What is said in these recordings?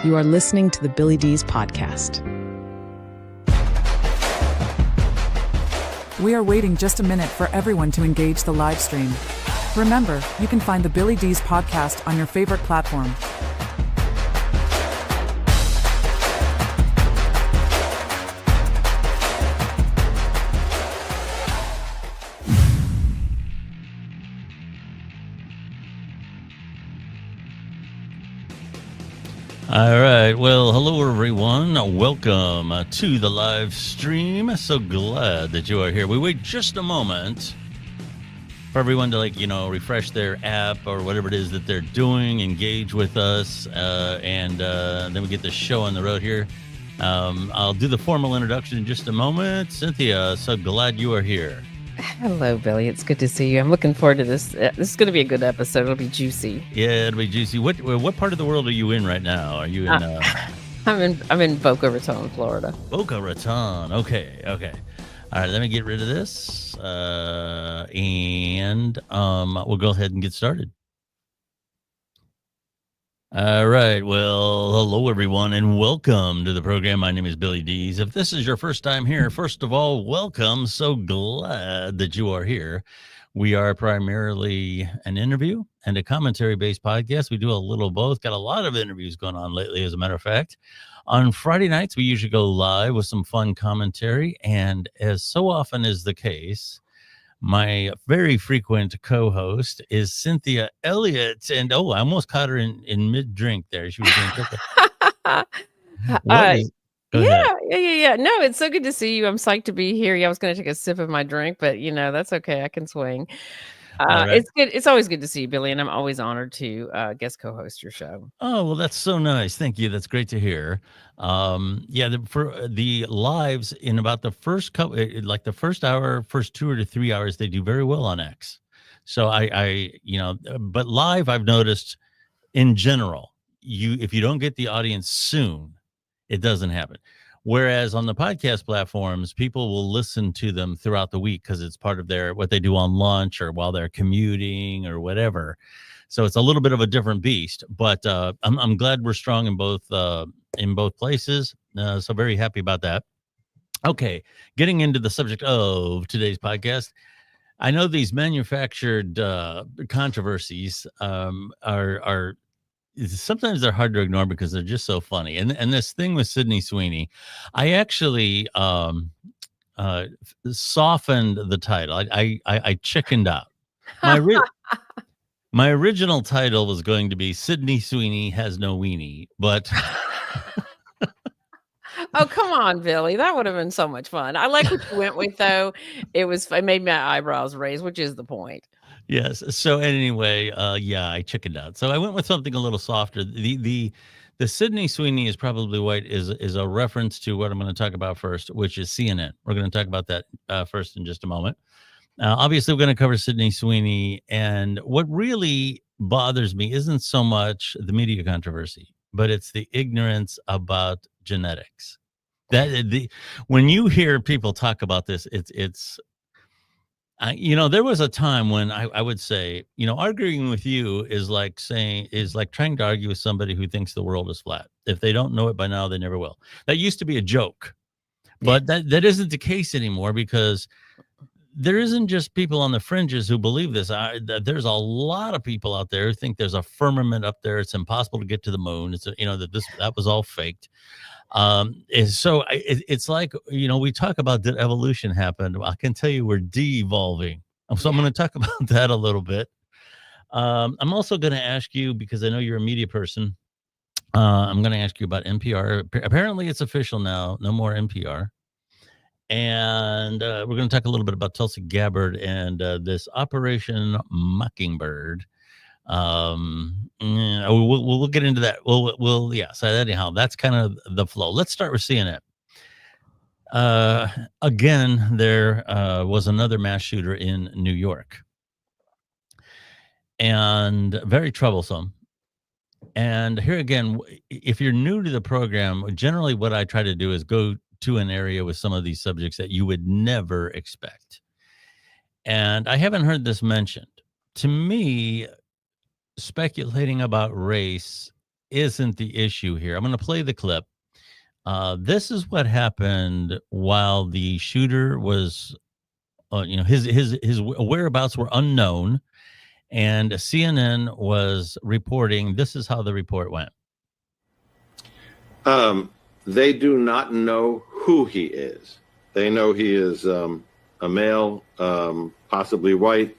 You are listening to the Billy D's podcast. We are waiting just a minute for everyone to engage the live stream. Remember, you can find the Billy D's podcast on your favorite platform. All right. Well, hello, everyone. Welcome to the live stream. So glad that you are here. We wait just a moment for everyone to, refresh their app or whatever it is that they're doing, engage with us, and then we get the show on the road here. I'll do the formal introduction in just a moment. Cynthia, so glad you are here. Hello, Billy. It's good to see you. I'm looking forward to this. This is going to be a good episode. It'll be juicy. Yeah, it'll be juicy. What part of the world are you in right now? Are you in? I'm in Boca Raton, Florida. Boca Raton. Okay. All right. Let me get rid of this, and we'll go ahead and get started. All right. Well, hello, everyone, and welcome to the program. My name is Billy D's. If this is your first time here, first of all, welcome. So glad that you are here. We are primarily an interview and a commentary-based podcast. We do a little both. Got a lot of interviews going on lately, as a matter of fact. On Friday nights, we usually go live with some fun commentary. And as so often is the case, my very frequent co-host is Cynthia Elliott. And, I almost caught her in mid-drink there. She was doing Yeah. No, it's so good to see you. I'm psyched to be here. Yeah, I was going to take a sip of my drink, but that's okay. I can swing. Right. It's good. It's always good to see you, Billy, and I'm always honored to guest co-host your show. Oh, well, that's so nice. Thank you. That's great to hear. For the lives in about the first couple, like the first hour, first 2 to 3 hours, they do very well on X. So but live, I've noticed in general, if you don't get the audience soon, it doesn't happen. Whereas on the podcast platforms, people will listen to them throughout the week because it's part of what they do on lunch or while they're commuting or whatever. So it's a little bit of a different beast. But I'm glad we're strong in both places. So very happy about that. Okay, getting into the subject of today's podcast. I know these manufactured controversies are sometimes they're hard to ignore because they're just so funny. And this thing with Sydney Sweeney, I actually softened the title. I chickened out. My original title was going to be Sydney Sweeney Has No Weenie, but oh, come on, Billy. That would have been so much fun. I like what you went with, though. It made my eyebrows raise, which is the point. Yes. So anyway, I chickened out. So I went with something a little softer. The Sydney Sweeney is probably white is a reference to what I'm going to talk about first, which is CNN. We're going to talk about that first in just a moment. Obviously, we're going to cover Sydney Sweeney, and what really bothers me isn't so much the media controversy, but it's the ignorance about genetics. When you hear people talk about this, it's. There was a time when I would say, arguing with you is like trying to argue with somebody who thinks the world is flat. If they don't know it by now, they never will. That used to be a joke, but that isn't the case anymore because there isn't just people on the fringes who believe this. There's a lot of people out there who think there's a firmament up there. It's impossible to get to the moon. It's that was all faked. It's like, we talk about did evolution happen? I can tell you we're de-evolving. So I'm going to talk about that a little bit. I'm also going to ask you, because I know you're a media person, I'm going to ask you about NPR. Apparently it's official now, no more NPR. And we're going to talk a little bit about Tulsi Gabbard and this Operation Mockingbird. We'll get into that. So anyhow, that's kind of the flow. Let's start with CNN. Again, there was another mass shooter in New York, and very troublesome. And here again, if you're new to the program, generally what I try to do is go to an area with some of these subjects that you would never expect. And I haven't heard this mentioned. To me, speculating about race isn't the issue here. I'm going to play the clip. This is what happened while the shooter was, his whereabouts were unknown, and CNN was reporting. This is how the report went. They do not know who he is. They know he is a male, possibly white.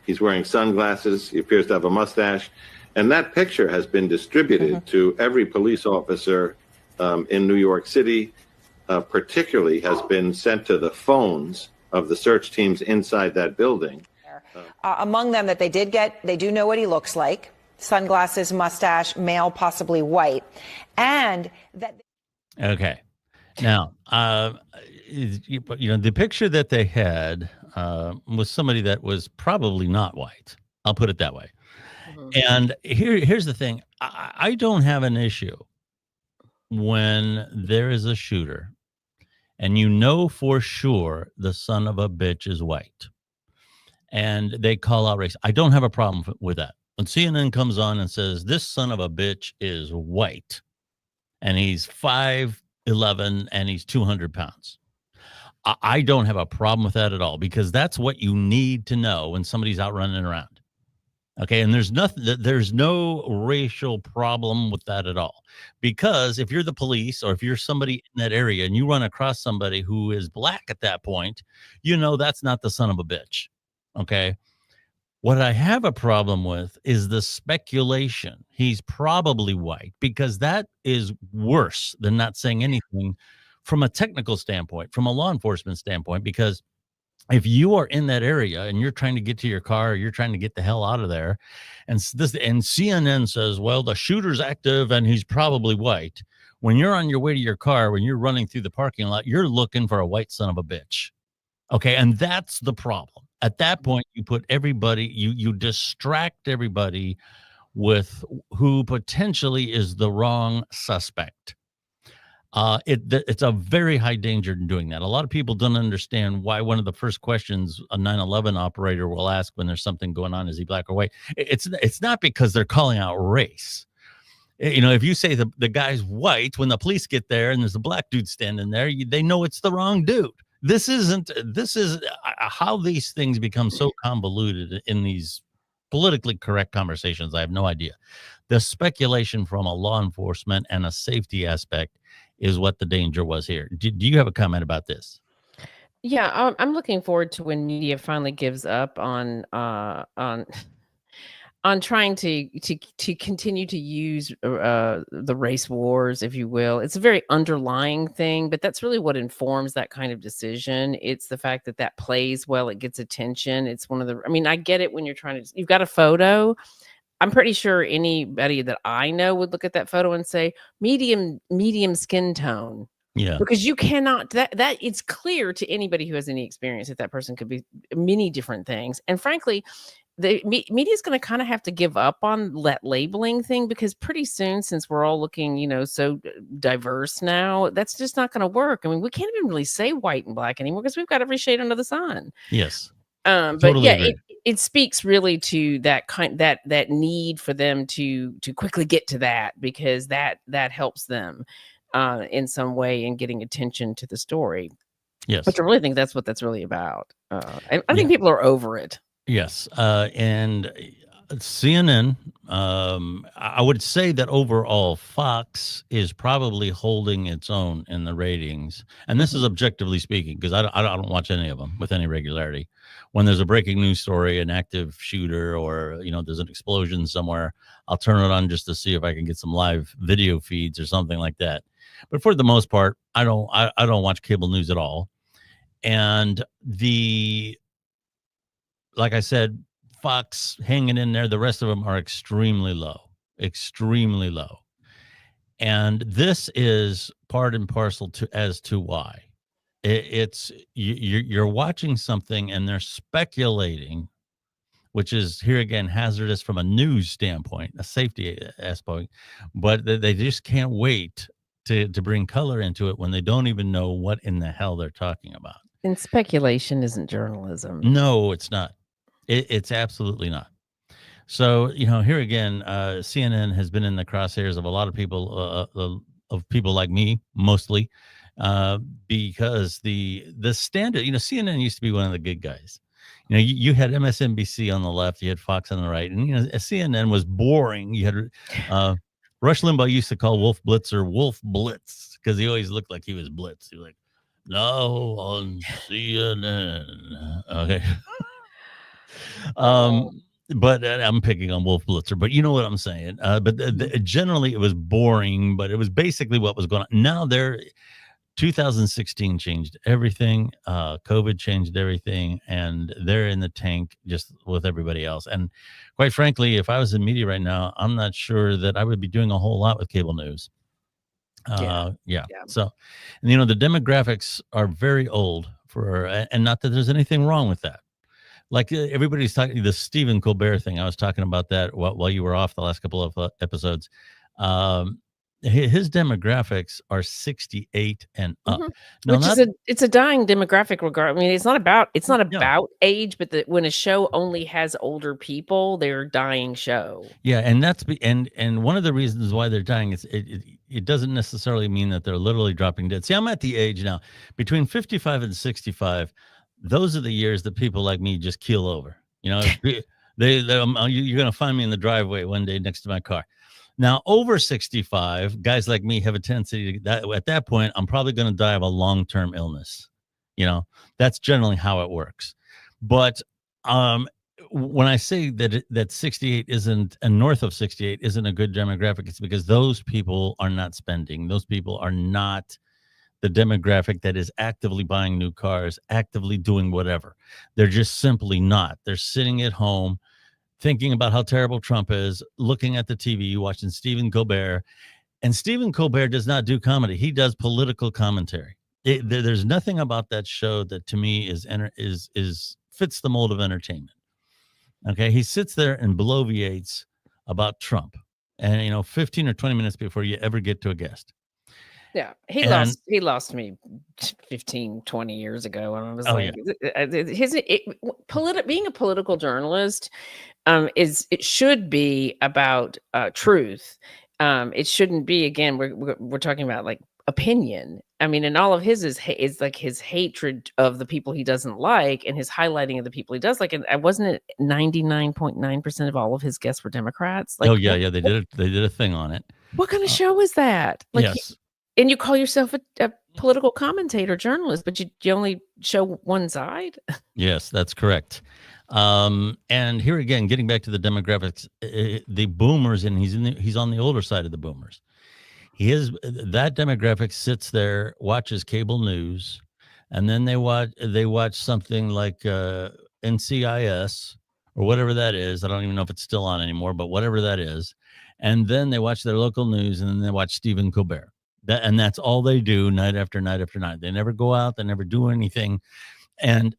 He's wearing sunglasses. He appears to have a mustache. And that picture has been distributed to every police officer in New York City, particularly has been sent to the phones of the search teams inside that building. Among them that they do know what he looks like. Sunglasses, mustache, male, possibly white. And that. Okay. Now, the picture that they had was somebody that was probably not white. I'll put it that way. And here's the thing. I don't have an issue when there is a shooter and you know for sure the son of a bitch is white and they call out race. I don't have a problem with that. When CNN comes on and says, this son of a bitch is white and he's 5'11" and he's 200 pounds. I don't have a problem with that at all, because that's what you need to know when somebody's out running around. Okay. And there's no racial problem with that at all, because if you're the police or if you're somebody in that area and you run across somebody who is black at that point, that's not the son of a bitch. Okay. What I have a problem with is the speculation. He's probably white, because that is worse than not saying anything from a technical standpoint, from a law enforcement standpoint, because if you are in that area and you're trying to get to your car, or you're trying to get the hell out of there, and CNN says, well, the shooter's active and he's probably white. When you're on your way to your car, when you're running through the parking lot, you're looking for a white son of a bitch. Okay. And that's the problem. At that point, you put everybody, you distract everybody with who potentially is the wrong suspect. It's a very high danger in doing that. A lot of people don't understand why one of the first questions a 9/11 operator will ask when there's something going on, is he black or white? It's not because they're calling out race. If you say the guy's white, when the police get there and there's a black dude standing there, they know it's the wrong dude. This is how these things become so convoluted in these politically correct conversations. I have no idea. The speculation from a law enforcement and a safety aspect is what the danger was here. Do you have a comment about this? Yeah, I'm looking forward to when media finally gives up on trying to continue to use the race wars, if you will. It's a very underlying thing, but that's really what informs that kind of decision. It's the fact that plays well, it gets attention. It's I get it when you've got a photo. I'm pretty sure anybody that I know would look at that photo and say medium skin tone. Yeah. Because you cannot, that it's clear to anybody who has any experience that person could be many different things. And frankly, the media is going to kind of have to give up on that labeling thing, because pretty soon, since we're all looking, so diverse now, that's just not going to work. I mean, we can't even really say white and black anymore because we've got every shade under the sun. Yes. But totally yeah, agree. it speaks really to that need for them to quickly get to that, because that helps them in some way in getting attention to the story. Yes. But I really think that's what that's really about. I think people are over it. Yes. And CNN, I would say that overall Fox is probably holding its own in the ratings. And this is objectively speaking, because I don't watch any of them with any regularity. When there's a breaking news story, an active shooter, or, there's an explosion somewhere, I'll turn it on just to see if I can get some live video feeds or something like that. But for the most part, I don't watch cable news at all. And like I said, Fox hanging in there. The rest of them are extremely low. And this is part and parcel as to why. You're watching something and they're speculating, which is here again hazardous from a news standpoint, a safety aspect, but they just can't wait to bring color into it when they don't even know what in the hell they're talking about. And speculation isn't journalism. No, it's not. It's absolutely not. So, here again, CNN has been in the crosshairs of a lot of people, of people like me, mostly, because the standard, CNN used to be one of the good guys. You had MSNBC on the left, you had Fox on the right, and CNN was boring. You had Rush Limbaugh used to call Wolf Blitzer Wolf Blitz because he always looked like he was Blitz. He was like, "No on CNN." Okay. But I'm picking on Wolf Blitzer, but you know what I'm saying. But generally, it was boring, but it was basically what was going on. Now 2016 changed everything. COVID changed everything, and they're in the tank just with everybody else. And quite frankly, if I was in media right now, I'm not sure that I would be doing a whole lot with cable news. Yeah. So, and, the demographics are very old and not that there's anything wrong with that. Like everybody's talking the Stephen Colbert thing. I was talking about that while you were off the last couple of episodes. His demographics are 68 and up. Now, it's a dying demographic regard. I mean, it's not about age, but when a show only has older people, they're a dying show. Yeah, and one of the reasons why they're dying is it doesn't necessarily mean that they're literally dropping dead. See, I'm at the age now between 55 and 65. Those are the years that people like me just keel over. You're going to find me in the driveway one day next to my car. Now, over 65, guys like me have a tendency at that point, I'm probably going to die of a long-term illness. That's generally how it works. But when I say that 68 isn't, and north of 68 isn't a good demographic, it's because those people are not spending. Those people are not the demographic that is actively buying new cars, actively doing whatever. They're just simply not. They're sitting at home thinking about how terrible Trump is, looking at the TV, watching Stephen Colbert. And Stephen Colbert does not do comedy. He does political commentary. There's nothing about that show that to me is fits the mold of entertainment. Okay, he sits there and bloviates about Trump, and 15 or 20 minutes before you ever get to a guest. Yeah, he lost me 15, 20 years ago, and I was being a political journalist it should be about truth. It shouldn't be, again, we're talking about like opinion. I mean, and all of his is like his hatred of the people he doesn't like and his highlighting of the people he does like. And wasn't it 99.9% of all of his guests were Democrats? Like, they did a thing on it. What kind of show is that? Like, yes. And you call yourself a political commentator journalist, but you only show one side? Yes, that's correct. And here again, getting back to the demographics, the boomers, and he's on the older side of the boomers. That demographic sits there, watches cable news, and then they watch something like NCIS or whatever that is. I don't even know if it's still on anymore, but whatever that is. And then they watch their local news, and then they watch Stephen Colbert. And that's all they do night after night after night. They never go out. They never do anything. And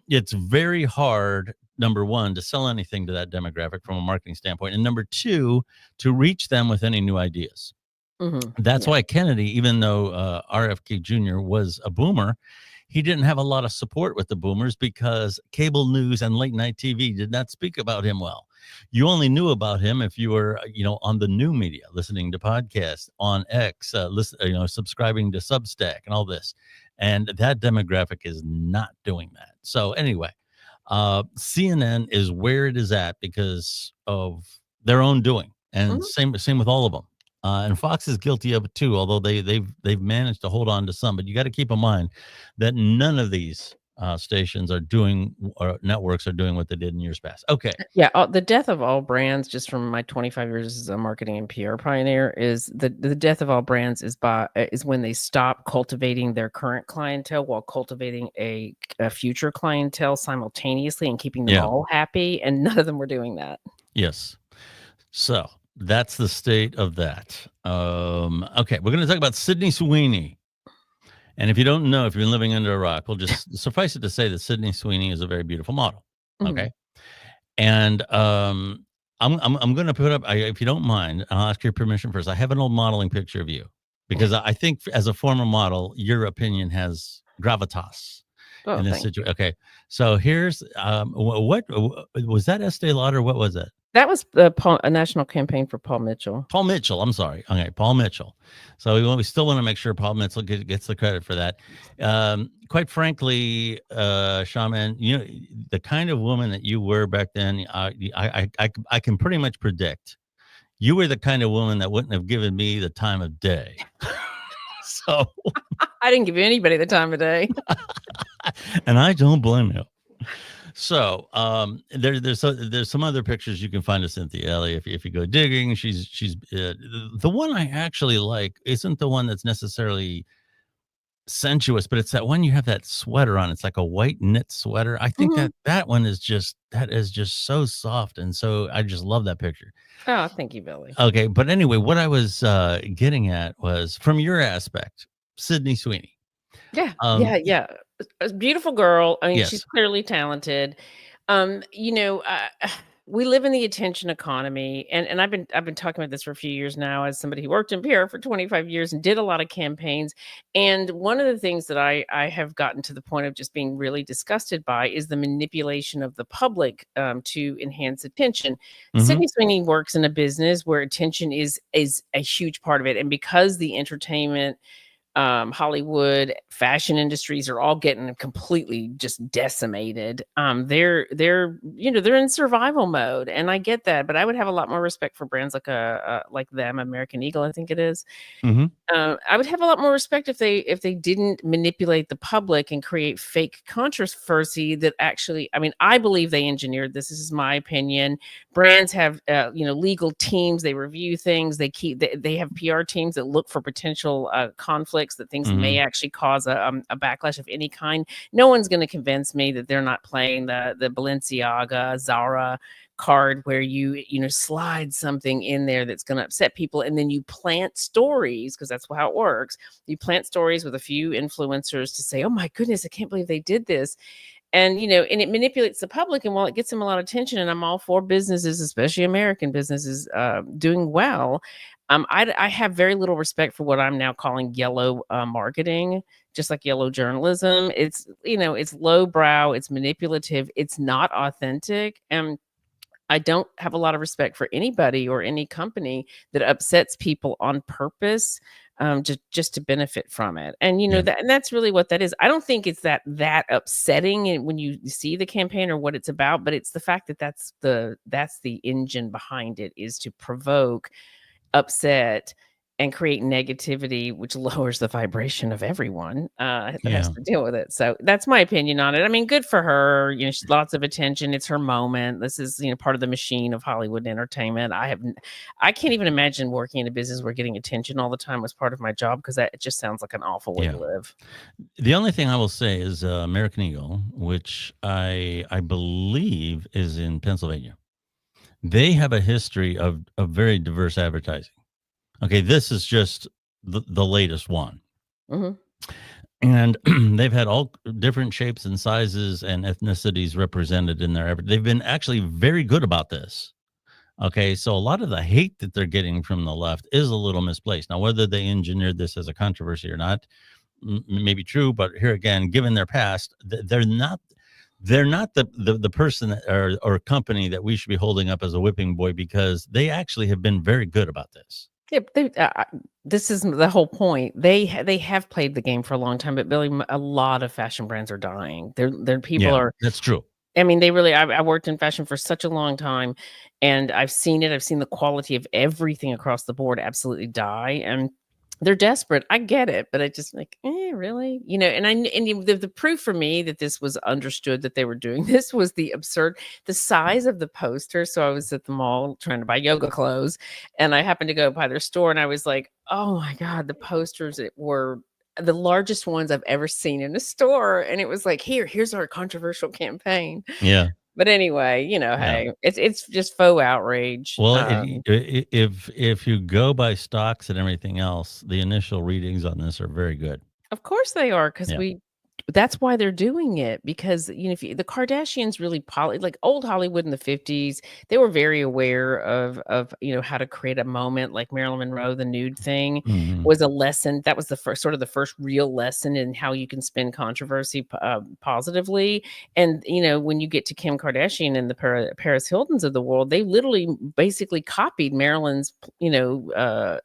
it's very hard, number one, to sell anything to that demographic from a marketing standpoint. And number two, to reach them with any new ideas. Mm-hmm. That's why Kennedy, even though RFK Jr. was a boomer, he didn't have a lot of support with the boomers because cable news and late night TV did not speak about him well. You only knew about him if you were, on the new media, listening to podcasts on X, subscribing to Substack and all this. And that demographic is not doing that. So anyway, CNN is where it is at because of their own doing, and same with all of them. And Fox is guilty of it too, although they've managed to hold on to some. But you got to keep in mind that none of these stations are doing, or networks are doing, what they did in years past. Okay. Yeah. The death of all brands, just from my 25 years as a marketing and PR pioneer, is the death of all brands is when they stop cultivating their current clientele while cultivating a future clientele simultaneously and keeping them all happy. And none of them were doing that. Yes. So that's the state of that. Okay. We're going to talk about Sydney Sweeney. And if you don't know, if you've been living under a rock, we'll just suffice it to say that Sydney Sweeney is a very beautiful model. Okay. And I'm going to put up, if you don't mind, I'll ask your permission first. I have an old modeling picture of you because I think as a former model, your opinion has gravitas in this situation. Okay. So here's, what was that Estee Lauder? What was it? That was a national campaign for Paul Mitchell. Paul Mitchell, I'm sorry. Okay, Paul Mitchell. So we still want to make sure Paul Mitchell gets the credit for that. Quite frankly, Shaman, the kind of woman that you were back then, I can pretty much predict. You were the kind of woman that wouldn't have given me the time of day. So I didn't give anybody the time of day. and I don't blame you. So there's some other pictures you can find of Cynthia Ellie if you go digging. She's the one I actually like isn't the one that's necessarily sensuous, but it's that one you have that sweater on. It's like a white knit sweater. I think that one is just so soft, and so I just love that picture. Oh, thank you, Billy. Okay, but anyway, what I was getting at was from your aspect, Sydney Sweeney. Yeah, yeah. A beautiful girl. I mean, Yes. she's clearly talented. We live in the attention economy, and I've been talking about this for a few years now as somebody who worked in PR for 25 years and did a lot of campaigns. And one of the things that I have gotten to the point of just being really disgusted by is the manipulation of the public to enhance attention. Sydney Sweeney works in a business where attention is a huge part of it, and because the entertainment, Hollywood, fashion industries are all getting completely just decimated. They're in survival mode, and I get that, but I would have a lot more respect for brands like them, American Eagle, I think it is. I would have a lot more respect if they didn't manipulate the public and create fake controversy that actually, I mean, I believe they engineered this. This is my opinion. Brands have legal teams, they review things, they have PR teams that look for potential conflicts, that things may actually cause a backlash of any kind. No one's going to convince me that they're not playing the Balenciaga, Zara card where you slide something in there that's going to upset people, and then you plant stories, because that's how it works. You plant stories with a few influencers to say, oh my goodness, I can't believe they did this. And and it manipulates the public, and while it gets them a lot of attention, and I'm all for businesses, especially American businesses, doing well, I have very little respect for what I'm now calling yellow marketing, just like yellow journalism. It's it's lowbrow, it's manipulative, it's not authentic, and I don't have a lot of respect for anybody or any company that upsets people on purpose, just to benefit from it. And and that's really what that is. I don't think it's that upsetting when you see the campaign or what it's about, but it's the fact that that's the engine behind it, is to provoke upset and create negativity, which lowers the vibration of everyone that has to deal with it. So that's my opinion on it. I mean, good for her. She's lots of attention. It's her moment. This is part of the machine of Hollywood entertainment. I can't even imagine working in a business where getting attention all the time was part of my job, because it just sounds like an awful way to live. The only thing I will say is American Eagle, which I believe is in Pennsylvania. They have a history of very diverse advertising. Okay, this is just the latest one. And they've had all different shapes and sizes and ethnicities represented in their they've been actually very good about this. Okay, so a lot of the hate that they're getting from the left is a little misplaced. Now, whether they engineered this as a controversy or not may be true, but here again, given their past, they're not the person or company that we should be holding up as a whipping boy, because they actually have been very good about this. Yeah, this is the whole point. They have played the game for a long time, but Billy, a lot of fashion brands are dying. Their people are. That's true. I mean, they really. I worked in fashion for such a long time, and I've seen it. I've seen the quality of everything across the board absolutely die, and they're desperate. I get it, but I just like, really, And the proof for me that this was understood that they were doing this was the size of the poster. So I was at the mall trying to buy yoga clothes, and I happened to go by their store, and I was like, oh my god, the posters were the largest ones I've ever seen in a store, and it was like, here's our controversial campaign. Yeah. But anyway, hey, it's just faux outrage. Well, if you go by stocks and everything else, the initial readings on this are very good. Of course they are, because That's why they're doing it, because if the Kardashians really like old Hollywood in the 50s, they were very aware of how to create a moment. Like Marilyn Monroe, the nude thing Mhm. was a lesson. That was the first real lesson in how you can spin controversy positively. And when you get to Kim Kardashian and the Paris Hiltons of the world, they literally basically copied Marilyn's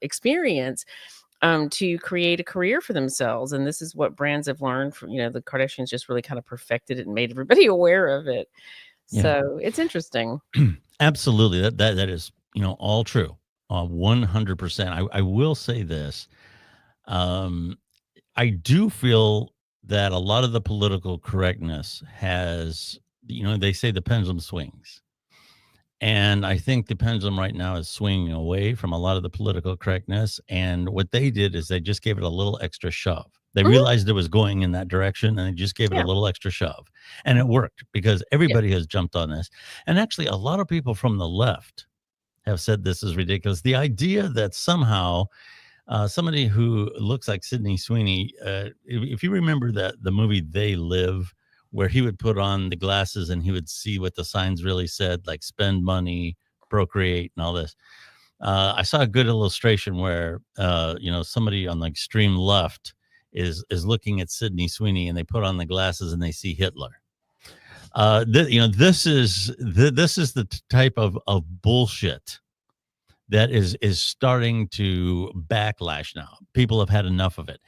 experience to create a career for themselves. And this is what brands have learned from, the Kardashians just really kind of perfected it and made everybody aware of it. Yeah. So it's interesting. Absolutely. That is, all true. 100%. I will say this. I do feel that a lot of the political correctness has, they say the pendulum swings. And I think the pendulum right now is swinging away from a lot of the political correctness. And what they did is they just gave it a little extra shove. They Mhm. realized it was going in that direction and they just gave it Yeah. a little extra shove. And it worked because everybody has jumped on this. And actually, a lot of people from the left have said this is ridiculous. The idea that somehow somebody who looks like Sydney Sweeney, if you remember that the movie They Live, where he would put on the glasses and he would see what the signs really said, like spend money, procreate, and all this. I saw a good illustration where somebody on the extreme left is looking at Sydney Sweeney and they put on the glasses and they see Hitler. This is the type of bullshit that is starting to backlash now. People have had enough of it.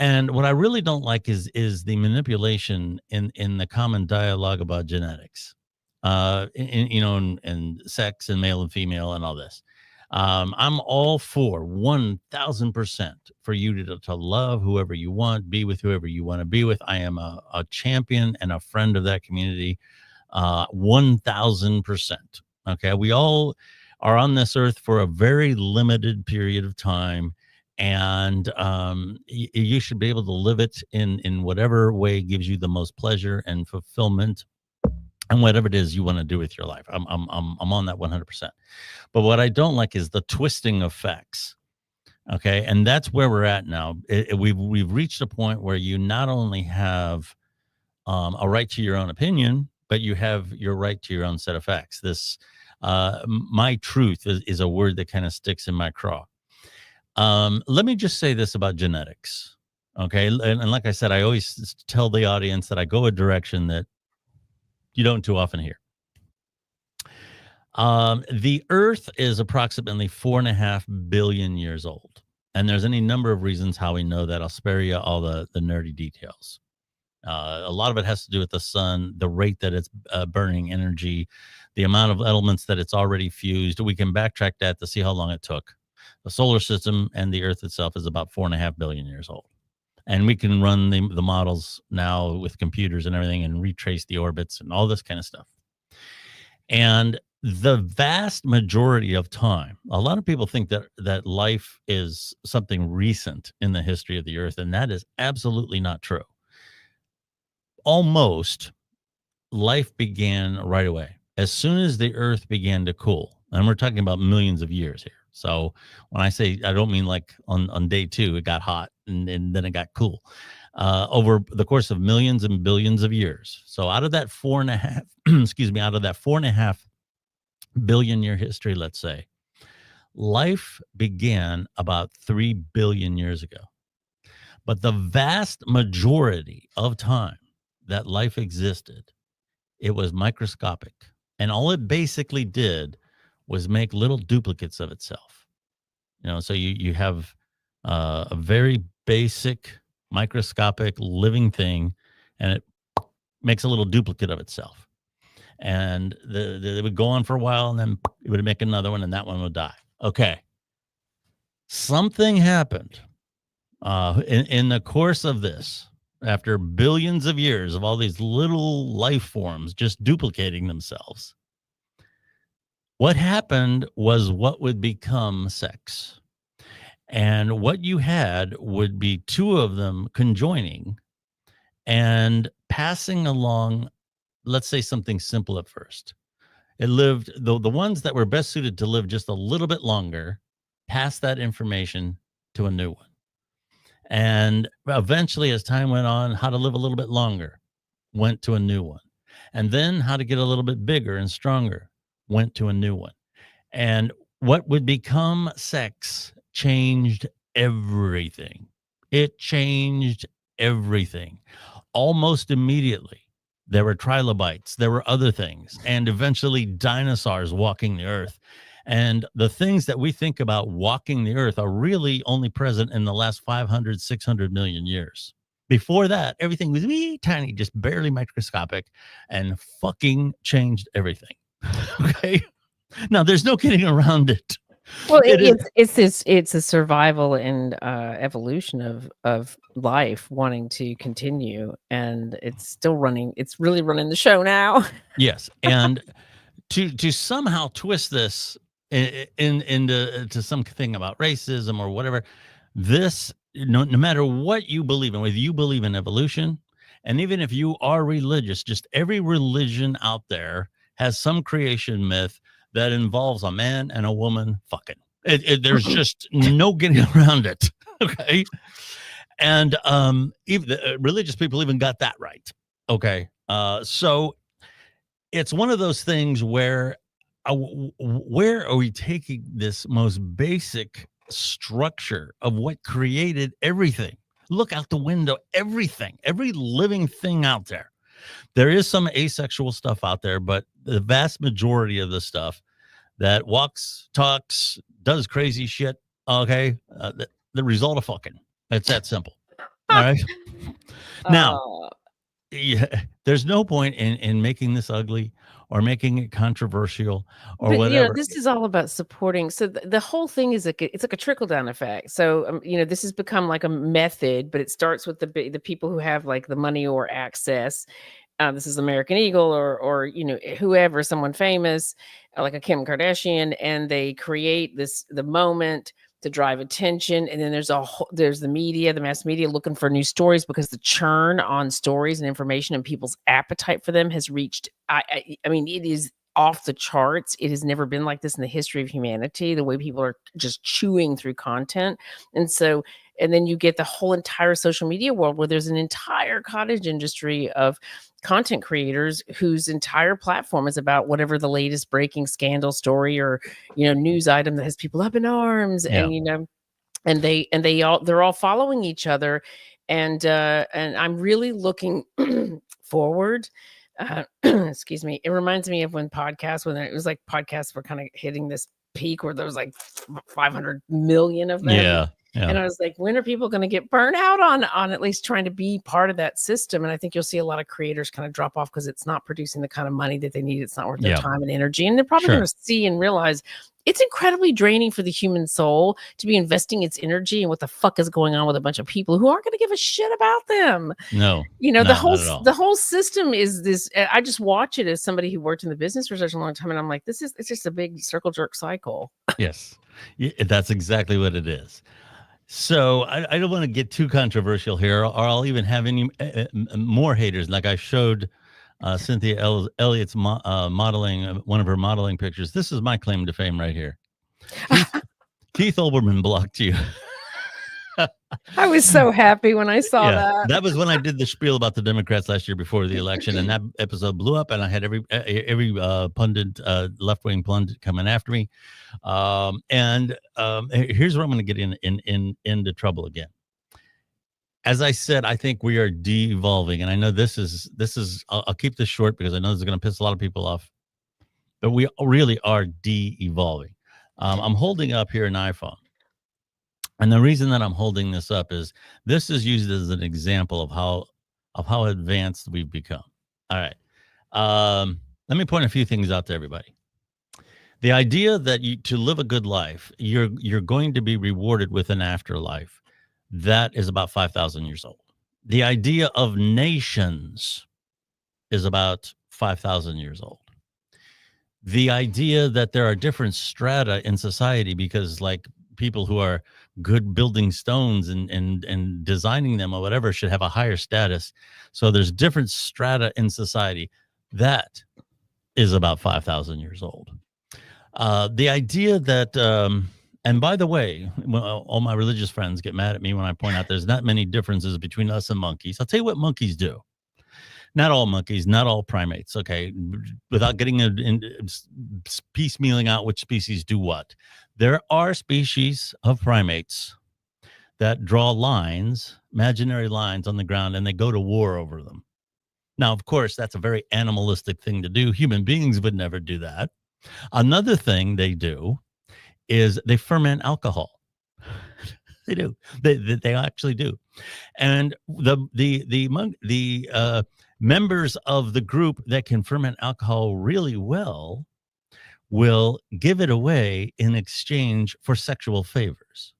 And what I really don't like is the manipulation in the common dialogue about genetics, and sex and male and female and all this. I'm all for 1000% for you to love whoever you want, be with whoever you want to be with. I am a champion and a friend of that community. 1000%. Okay. We all are on this earth for a very limited period of time. And you should be able to live it in whatever way gives you the most pleasure and fulfillment, and whatever it is you want to do with your life. I'm on that 100%. But what I don't like is the twisting of facts. Okay, and that's where we're at now. We've reached a point where you not only have a right to your own opinion, but you have your right to your own set of facts. This my truth is a word that kind of sticks in my craw. Let me just say this about genetics. Okay. And like I said, I always tell the audience that I go a direction that you don't too often hear. The earth is approximately 4.5 billion years old. And there's any number of reasons how we know that. I'll spare you all the nerdy details. A lot of it has to do with the sun, the rate that it's burning energy, the amount of elements that it's already fused. We can backtrack that to see how long it took. The solar system and the earth itself is about 4.5 billion years old. And we can run the models now with computers and everything and retrace the orbits and all this kind of stuff. And the vast majority of time, a lot of people think that life is something recent in the history of the earth, and that is absolutely not true. Almost life began right away. As soon as the earth began to cool, and we're talking about millions of years here. So when I say, I don't mean like on day 2, it got hot and then it got cool. Over the course of millions and billions of years. So out of that 4.5, out of that 4.5 billion year history, let's say, life began about 3 billion years ago. But the vast majority of time that life existed, it was microscopic. And all it basically did was make little duplicates of itself. So you have a very basic microscopic living thing, and it makes a little duplicate of itself. And it would go on for a while, and then it would make another one, and that one would die. Okay. Something happened in the course of this, after billions of years of all these little life forms just duplicating themselves. What happened was what would become sex. And what you had would be 2 of them conjoining and passing along, let's say something simple at first. It lived, the ones that were best suited to live just a little bit longer, passed that information to a new one. And eventually, as time went on, how to live a little bit longer went to a new one. And then how to get a little bit bigger and stronger went to a new one. And what would become sex changed everything. It changed everything almost immediately. There were trilobites, there were other things, and eventually dinosaurs walking the earth. And the things that we think about walking the earth are really only present in the last 500, 600 million years. Before that, everything was wee tiny, just barely microscopic, and fucking changed everything. Okay. Now, there's no getting around it. Well, it's a survival and evolution of life wanting to continue, and it's still running. It's really running the show now. Yes, and to somehow twist this into something about racism or whatever, this no matter what you believe in, whether you believe in evolution, and even if you are religious, just every religion out there has some creation myth that involves a man and a woman fucking. There's just no getting around it. Okay. And even religious people even got that right. Okay. So it's one of those things where are we taking this most basic structure of what created everything? Look out the window, everything, every living thing out there. There is some asexual stuff out there, but the vast majority of the stuff that walks, talks, does crazy shit, okay, the result of fucking. It's that simple. All right. Now, yeah, there's no point in making this ugly or making it controversial or whatever. This is all about supporting. So the whole thing is it's like a trickle down effect. So this has become like a method, but it starts with the people who have like the money or access. This is American Eagle or whoever, someone famous like a Kim Kardashian, and they create the moment to drive attention. And then there's the media, the mass media looking for new stories because the churn on stories and information and people's appetite for them has reached, I mean, it is off the charts. It has never been like this in the history of humanity, the way people are just chewing through content. And then you get the whole entire social media world where there's an entire cottage industry of content creators whose entire platform is about whatever the latest breaking scandal story or news item that has people up in arms. Yeah. And they're all following each other, and I'm really looking forward. Excuse me. It reminds me of when it was like podcasts were kind of hitting this peak where there was like 500 million of them. Yeah. And I was like, when are people going to get burnt out on at least trying to be part of that system? And I think you'll see a lot of creators kind of drop off because it's not producing the kind of money that they need. It's not worth their time and energy. And they're probably going to see and realize it's incredibly draining for the human soul to be investing its energy in what the fuck is going on with a bunch of people who aren't going to give a shit about them. No, the whole system is this. I just watch it as somebody who worked in the business for such a long time. And I'm like, it's just a big circle jerk cycle. Yes, that's exactly what it is. So I don't want to get too controversial here, or I'll even have any more haters. Like I showed Cynthia Elliott's modeling, one of her modeling pictures. This is my claim to fame right here. Keith Olbermann blocked you. I was so happy when I saw that. That was when I did the spiel about the Democrats last year before the election, and that episode blew up, and I had every pundit, left-wing pundit coming after me. Here's where I'm going to get into trouble again. As I said, I think we are de-evolving, and I know this is. I'll keep this short because I know this is going to piss a lot of people off, but we really are de-evolving. I'm holding up here an iPhone. And the reason that I'm holding this up is this is used as an example of how advanced we've become. All right. Let me point a few things out to everybody. The idea that to live a good life, you're going to be rewarded with an afterlife, that is about 5,000 years old. The idea of nations is about 5,000 years old. The idea that there are different strata in society because like people who are good building stones and designing them or whatever should have a higher status. So there's different strata in society. That is about 5,000 years old. The idea that, And by the way, all my religious friends get mad at me when I point out there's not many differences between us and monkeys. I'll tell you what monkeys do. Not all monkeys, not all primates, okay? Without getting piecemealing out which species do what. There are species of primates that draw lines, imaginary lines on the ground, and they go to war over them. Now, of course, that's a very animalistic thing to do. Human beings would never do that. Another thing they do is they ferment alcohol. They do. They actually do. And the members of the group that can ferment alcohol really well will give it away in exchange for sexual favors.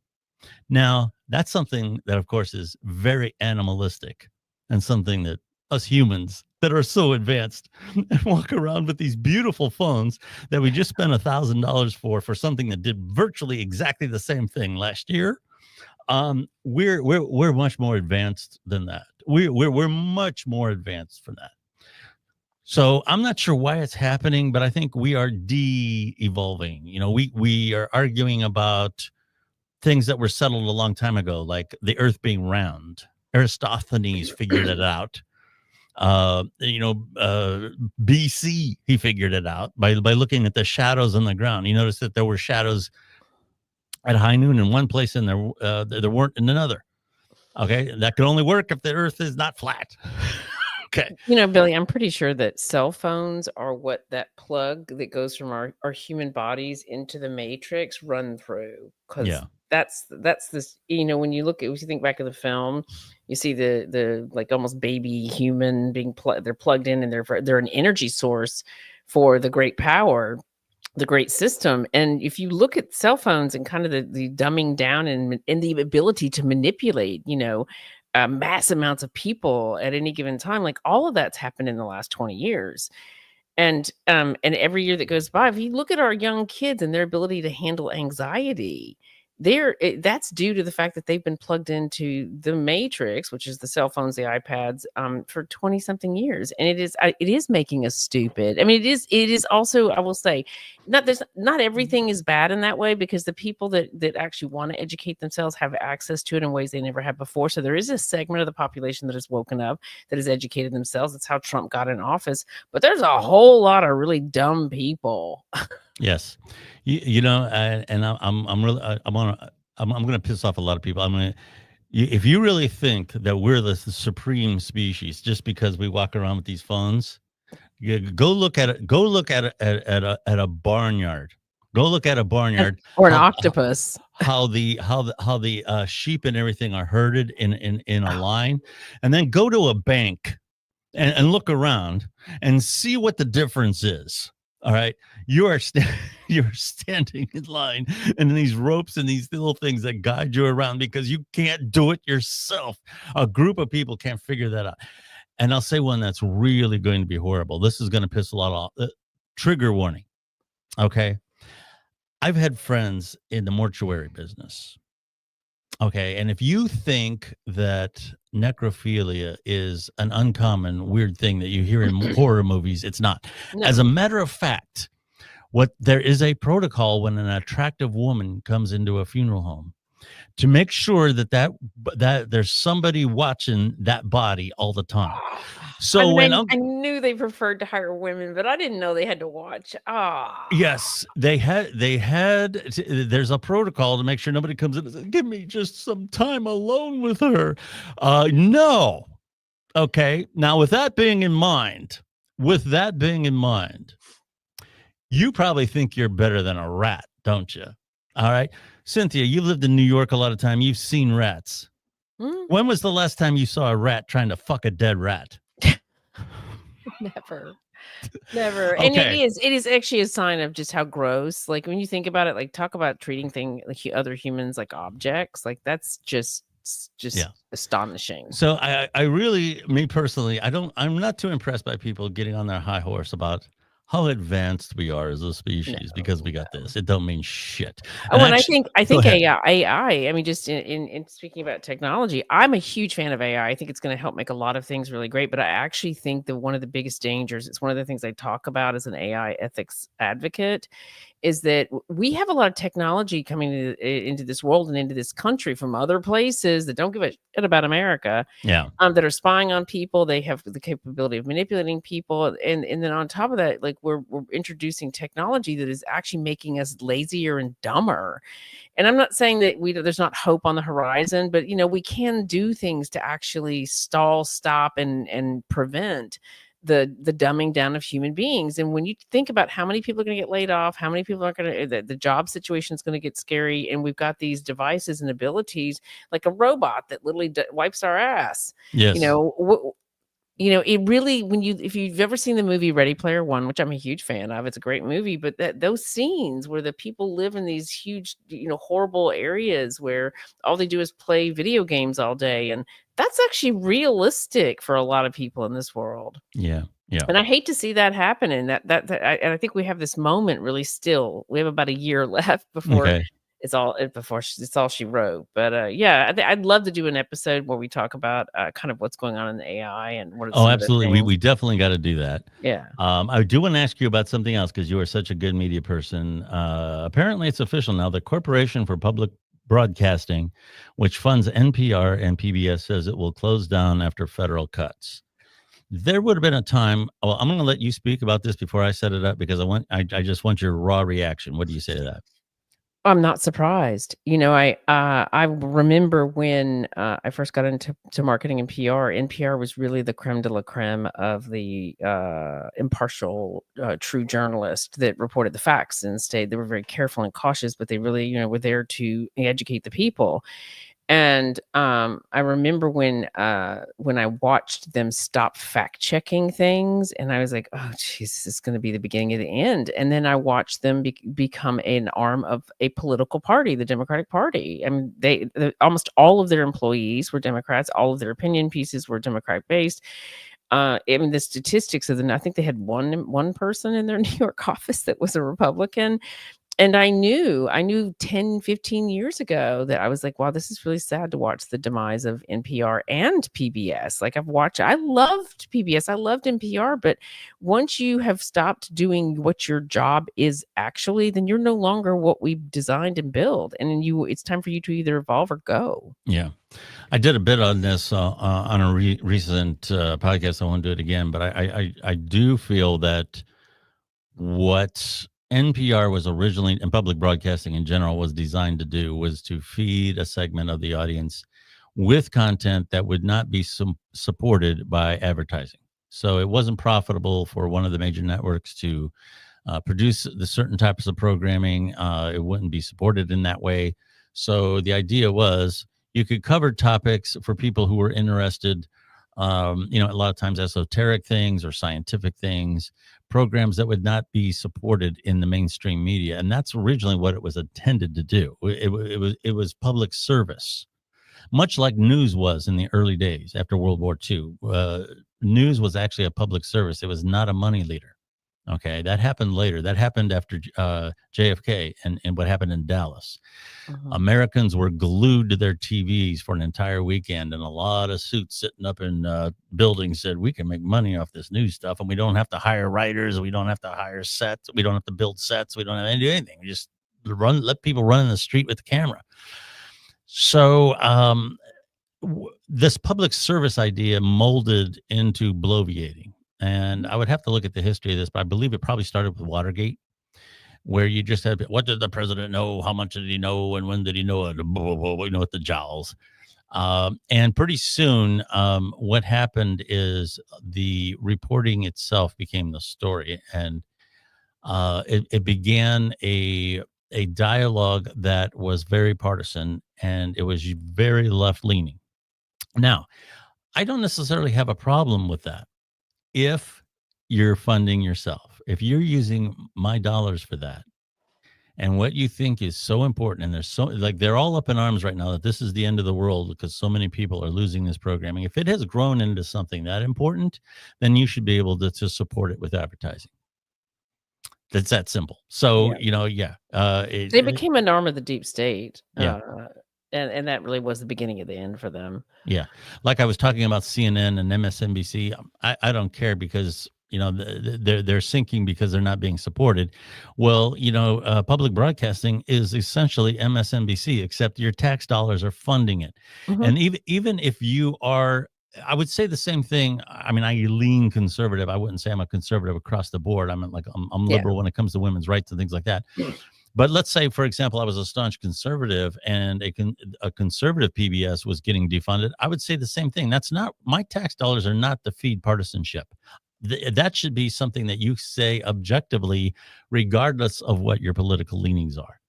Now, that's something that, of course, is very animalistic and something that us humans that are so advanced and walk around with these beautiful phones that we just spent $1,000 for something that did virtually exactly the same thing last year. We're much more advanced than that. We're much more advanced for that. So I'm not sure why it's happening, but I think we are de-evolving. You know, we are arguing about things that were settled a long time ago, like the earth being round. Aristophanes figured it out. BC, he figured it out by looking at the shadows on the ground. He noticed that there were shadows at high noon in one place and there weren't in another. Okay, that could only work if the earth is not flat. Okay. You know, Billy, I'm pretty sure that cell phones are what that plug that goes from our human bodies into the matrix run through. Because that's this, you know, when you think back at the film, you see the like almost baby human being they're plugged in and they're an energy source for the great power, the great system. And if you look at cell phones and kind of the dumbing down and the ability to manipulate, you know, mass amounts of people at any given time, like all of that's happened in the last 20 years. And every year that goes by, if you look at our young kids and their ability to handle anxiety, that's due to the fact that they've been plugged into the matrix, which is the cell phones, the iPads, for 20 something years. And it is making us stupid. I mean, it is also, I will say, not everything is bad in that way, because the people that actually want to educate themselves have access to it in ways they never had before. So there is a segment of the population that has woken up, that has educated themselves. That's how Trump got in office. But there's a whole lot of really dumb people. Yes, you know, and I'm going to piss off a lot of people. If you really think that we're the supreme species just because we walk around with these phones, go look at it. Go look at a barnyard. Go look at a barnyard or an octopus. How the sheep and everything are herded in a line, and then go to a bank and look around and see what the difference is. All right, you're standing in line, and these ropes and these little things that guide you around because you can't do it yourself. A group of people can't figure that out. And I'll say one that's really going to be horrible. This is going to piss a lot off. Trigger warning. Okay, I've had friends in the mortuary business. Okay, and if you think that necrophilia is an uncommon weird thing that you hear in horror movies, it's not. No. As a matter of fact, there is a protocol when an attractive woman comes into a funeral home to make sure that there's somebody watching that body all the time. So I knew they preferred to hire women, but I didn't know they had to watch. Yes, they had. There's a protocol to make sure nobody comes in and says, "Give me just some time alone with her." No. Okay. Now, with that being in mind, you probably think you're better than a rat, don't you? All right, Cynthia, you've lived in New York a lot of time. You've seen rats. When was the last time you saw a rat trying to fuck a dead rat? Never. Okay. And it is actually a sign of just how gross. Like when you think about it, like talk about treating other humans like objects. Like that's just astonishing. So I really, me personally, I'm not too impressed by people getting on their high horse about how advanced we are as a species because we got this. It don't mean shit. And I think AI. I mean, just in speaking about technology, I'm a huge fan of AI. I think it's going to help make a lot of things really great. But I actually think that one of the biggest dangers, it's one of the things I talk about as an AI ethics advocate, is that we have a lot of technology coming into this world and into this country from other places that don't give a shit about America, Yeah. that are spying on people. They have the capability of manipulating people, and then on top of that, like we're introducing technology that is actually making us lazier and dumber. And I'm not saying that there's not hope on the horizon, but we can do things to actually stop, and prevent the dumbing down of human beings. And when you think about how many people are going to get laid off, how many people are going to, the job situation is going to get scary, and we've got these devices and abilities like a robot that literally wipes our ass. Yes. It really, if you've ever seen the movie Ready Player One, which I'm a huge fan of, it's a great movie, but those scenes where the people live in these huge, horrible areas where all they do is play video games all day, and that's actually realistic for a lot of people in this world. Yeah. Yeah. And I hate to see that happen. And I think we have this moment really still. We have about a year left before Okay. it's all she wrote. But I'd love to do an episode where we talk about kind of what's going on in the AI and what. Oh, absolutely. We definitely got to do that. Yeah. I do want to ask you about something else because you are such a good media person. Apparently, it's official now. The Corporation for Public Broadcasting, which funds NPR and PBS, says it will close down after federal cuts. There would have been a time. Well, I'm going to let you speak about this before I set it up because I just want your raw reaction. What do you say to that? I'm not surprised. I remember when I first got into marketing and PR. NPR was really the creme de la creme of the impartial, true journalist that reported the facts and stayed. They were very careful and cautious, but they really, were there to educate the people. And I remember when I watched them stop fact checking things, and I was like, "Oh, geez, this is going to be the beginning of the end." And then I watched them become an arm of a political party, the Democratic Party. I mean, almost all of their employees were Democrats. All of their opinion pieces were Democratic based. I mean, the statistics of them, I think they had one person in their New York office that was a Republican. And I knew 10, 15 years ago that I was like, wow, this is really sad to watch the demise of NPR and PBS. Like I loved PBS, I loved NPR, but once you have stopped doing what your job is actually, then you're no longer what we designed and built. And it's time for you to either evolve or go. Yeah. I did a bit on this on a recent podcast. I won't do it again, but I do feel that what NPR was originally, and public broadcasting in general was designed to do, was to feed a segment of the audience with content that would not be supported by advertising. So it wasn't profitable for one of the major networks to produce the certain types of programming. It wouldn't be supported in that way. So the idea was you could cover topics for people who were interested, a lot of times esoteric things or scientific things, programs that would not be supported in the mainstream media. And that's originally what it was intended to do. It was public service, much like news was in the early days after World War II. News was actually a public service. It was not a money leader. Okay, that happened later. That happened after JFK and what happened in Dallas. Mm-hmm. Americans were glued to their TVs for an entire weekend, and a lot of suits sitting up in buildings said, we can make money off this news stuff, and we don't have to hire writers, we don't have to hire sets, we don't have to build sets, we don't have to do anything. We just let people run in the street with the camera. So this public service idea molded into bloviating. And I would have to look at the history of this, but I believe it probably started with Watergate, where you just had, what did the president know? How much did he know? And when did he know it? With the jowls. And pretty soon, what happened is the reporting itself became the story. And it began a dialogue that was very partisan, and it was very left-leaning. Now, I don't necessarily have a problem with that. If you're funding yourself, if you're using my dollars for that, and what you think is so important, and they're all up in arms right now that this is the end of the world because so many people are losing this programming. If it has grown into something that important, then you should be able to support it with advertising. That's that simple. So, they became an arm of the deep state. Yeah. And that really was the beginning of the end for them. Yeah. Like I was talking about CNN and MSNBC. I don't care because They're sinking because they're not being supported. Well, public broadcasting is essentially MSNBC, except your tax dollars are funding it. Mhm. And even if you are, I would say the same thing. I mean, I lean conservative. I wouldn't say I'm a conservative across the board. I'm Yeah. liberal when it comes to women's rights and things like that. But let's say, for example, I was a staunch conservative and a conservative PBS was getting defunded. I would say the same thing. That's not, my tax dollars are not to feed partisanship. That should be something that you say objectively, regardless of what your political leanings are.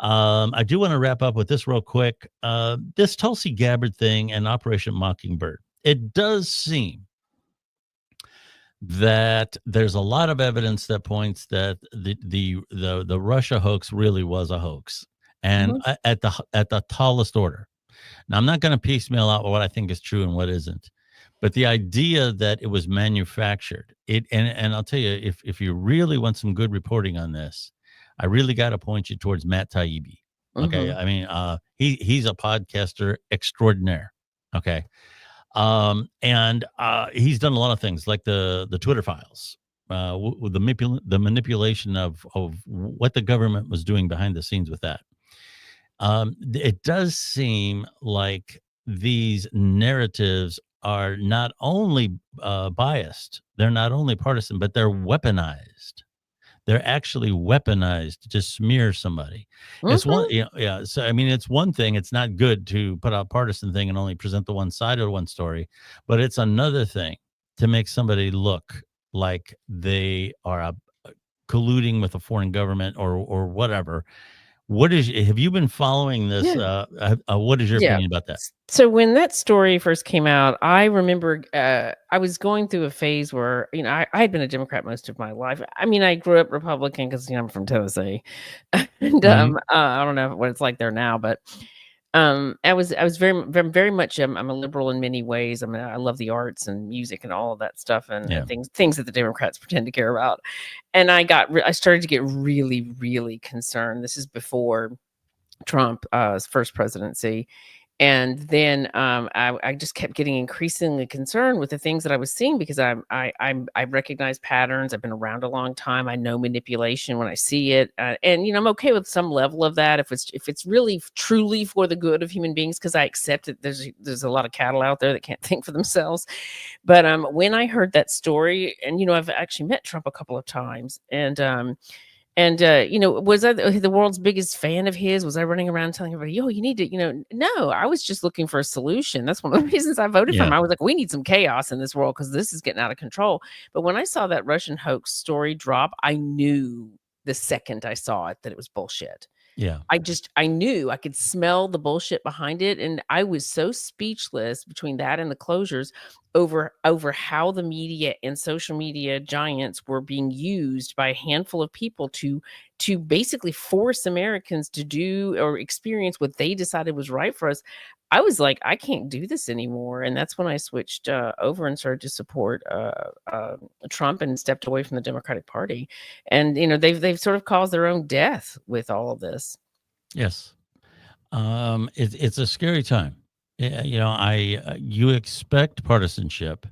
I do want to wrap up with this real quick. This Tulsi Gabbard thing and Operation Mockingbird. It does seem that there's a lot of evidence that points that the Russia hoax really was a hoax, and at the tallest order. Now, I'm not going to piecemeal out what I think is true and what isn't, but the idea that it was manufactured, and I'll tell you, if you really want some good reporting on this, I really got to point you towards Matt Taibbi. Okay, I mean, he's a podcaster extraordinaire. Okay. And he's done a lot of things like the Twitter files, with the manipulation of what the government was doing behind the scenes with that. It does seem like these narratives are not only biased, they're not only partisan, but they're weaponized. They're actually weaponized to smear somebody. It's one, yeah. So I mean, it's one thing. It's not good to put out partisan thing and only present the one side of one story, but it's another thing to make somebody look like they are colluding with a foreign government or whatever. Have you been following this? What is your opinion about that? So when that story first came out, I remember I was going through a phase where, I had been a Democrat most of my life. I mean, I grew up Republican because, I'm from Tennessee. And I don't know what it's like there now, but I was very, very, very much, I'm a liberal in many ways. I mean, I love the arts and music and all of that stuff and things that the Democrats pretend to care about. And I started to get really, really concerned. This is before Trump's first presidency. And then I just kept getting increasingly concerned with the things that I was seeing because I recognize patterns. I've been around a long time. I know manipulation when I see it, and I'm okay with some level of that if it's really truly for the good of human beings, because I accept that there's a lot of cattle out there that can't think for themselves. But when I heard that story, and I've actually met Trump a couple of times, and was I the world's biggest fan of his? Was I running around telling everybody, yo, you need to, no, I was just looking for a solution. That's one of the reasons I voted for him. I was like, we need some chaos in this world because this is getting out of control. But when I saw that Russian hoax story drop, I knew the second I saw it that it was bullshit. Yeah. I knew I could smell the bullshit behind it. And I was so speechless between that and the closures over how the media and social media giants were being used by a handful of people to basically force Americans to do or experience what they decided was right for us. I was like, I can't do this anymore. And that's when I switched over and started to support Trump and stepped away from the Democratic Party. And, they've sort of caused their own death with all of this. Yes. It's a scary time. You expect partisanship.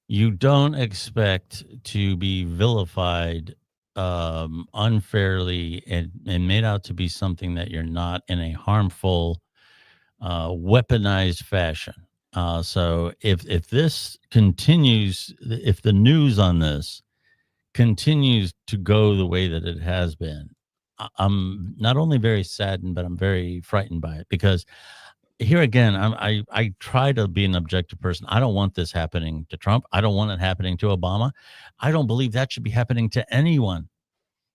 You don't expect to be vilified unfairly and made out to be something that you're not in a harmful, weaponized fashion. So if this continues, if the news on this continues to go the way that it has been, I'm not only very saddened, but I'm very frightened by it, because here again, I try to be an objective person. I don't want this happening to Trump. I don't want it happening to Obama. I don't believe that should be happening to anyone.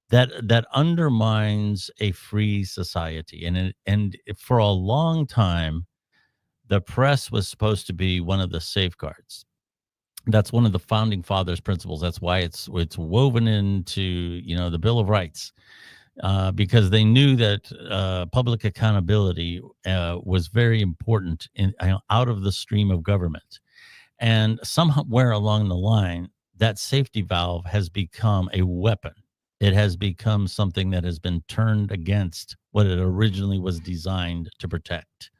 That undermines a free society. And for a long time, the press was supposed to be one of the safeguards. That's one of the founding fathers' principles. That's why it's woven into the Bill of Rights. Because they knew that public accountability was very important out of the stream of government. And somewhere along the line, that safety valve has become a weapon. It has become something that has been turned against what it originally was designed to protect.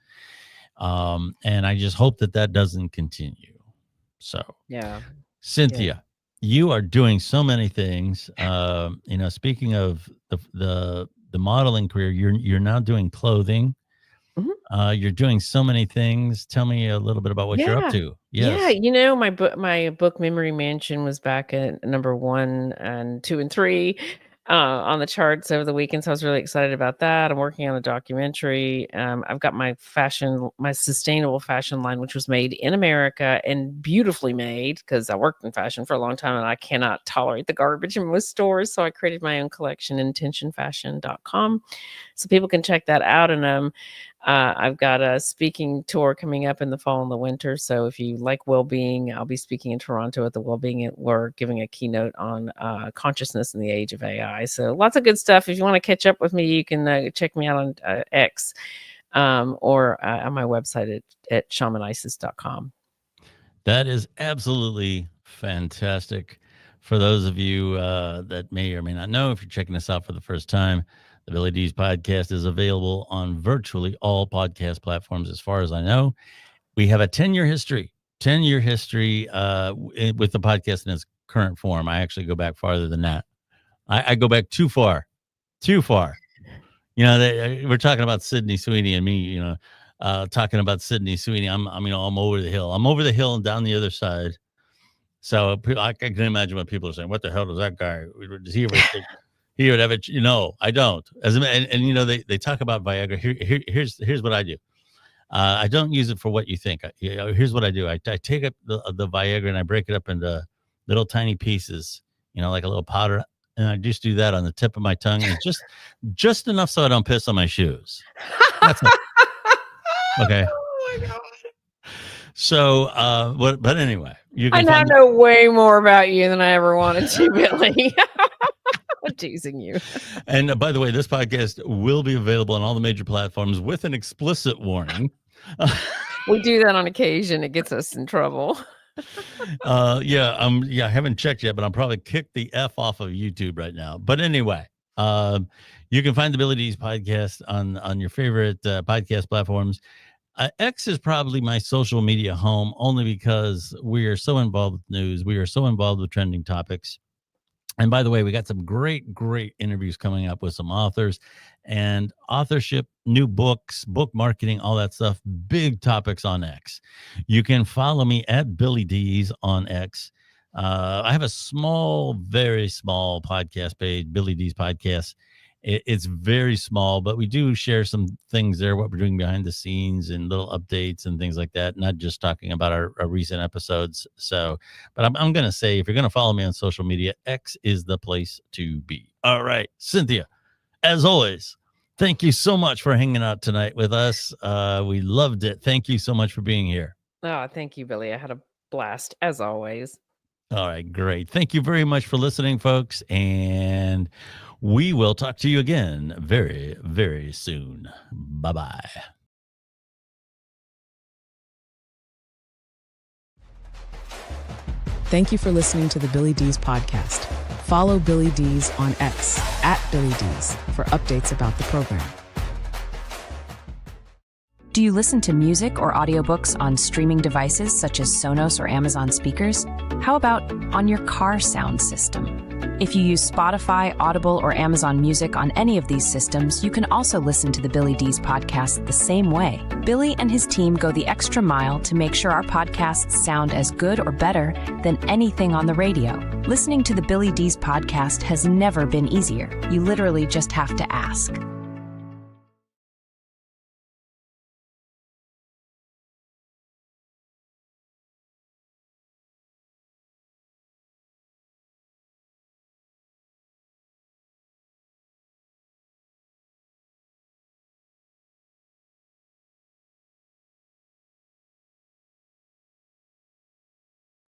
And I just hope that doesn't continue. So, yeah, Cynthia, you are doing so many things. Speaking of the modeling career, you're now doing clothing. You're doing so many things. Tell me a little bit about what you're up to. Yes. Yeah, my book Memory Mansion was back at number 1 and 2 and 3 on the charts over the weekend. So I was really excited about that. I'm working on a documentary. I've got my sustainable fashion line, which was made in America and beautifully made, because I worked in fashion for a long time and I cannot tolerate the garbage in most stores. So I created my own collection, intentionfashion.com. So people can check that out. And I've got a speaking tour coming up in the fall and the winter. So if you like well-being, I'll be speaking in Toronto at the Wellbeing. We're giving a keynote on consciousness in the age of AI. So lots of good stuff. If you want to catch up with me, you can check me out on X or on my website at shamanisis.com. That is absolutely fantastic. For those of you that may or may not know, if you're checking us out for the first time, the Billy D's podcast is available on virtually all podcast platforms, as far as I know. We have a 10-year history with the podcast in its current form. I actually go back farther than that. I go back too far. We're talking about Sydney Sweeney and me, talking about Sydney Sweeney. I'm over the hill. I'm over the hill and down the other side. So I can imagine what people are saying. What the hell does that guy? Does he ever think he would ever? I don't. They talk about Viagra. Here's what I do. I don't use it for what you think. Here's what I do. I take up the Viagra and I break it up into little tiny pieces, like a little powder, and I just do that on the tip of my tongue, and just enough so I don't piss on my shoes. That's it. Okay. Oh my God. So, but anyway, I now know way more about you than I ever wanted to, Billy. I'm teasing you. And by the way, this podcast will be available on all the major platforms with an explicit warning. We do that on occasion. It gets us in trouble. I haven't checked yet, but I'm probably kicked the F off of YouTube right now. But anyway, you can find the Billy D's podcast on your favorite podcast platforms. X is probably my social media home, only because we are so involved with news. We are so involved with trending topics. And by the way, we got some great interviews coming up with some authors and authorship, new books, book marketing, all that stuff. Big topics on X. You can follow me at Billy D's on X. I have a very small podcast page, Billy D's Podcast. It's very small, but we do share some things there, what we're doing behind the scenes and little updates and things like that. Not just talking about our recent episodes. So, but I'm going to say, if you're going to follow me on social media, X is the place to be. All right, Cynthia, as always, thank you so much for hanging out tonight with us. We loved it. Thank you so much for being here. Oh, thank you, Billy. I had a blast, as always. All right, great. Thank you very much for listening, folks. And we will talk to you again very, very soon. Bye-bye. Thank you for listening to the Billy D's podcast. Follow Billy D's on X at Billy D's for updates about the program. Do you listen to music or audiobooks on streaming devices such as Sonos or Amazon speakers? How about on your car sound system? If you use Spotify, Audible, or Amazon Music on any of these systems, you can also listen to the Billy D's podcast the same way. Billy and his team go the extra mile to make sure our podcasts sound as good or better than anything on the radio. Listening to the Billy D's podcast has never been easier. You literally just have to ask.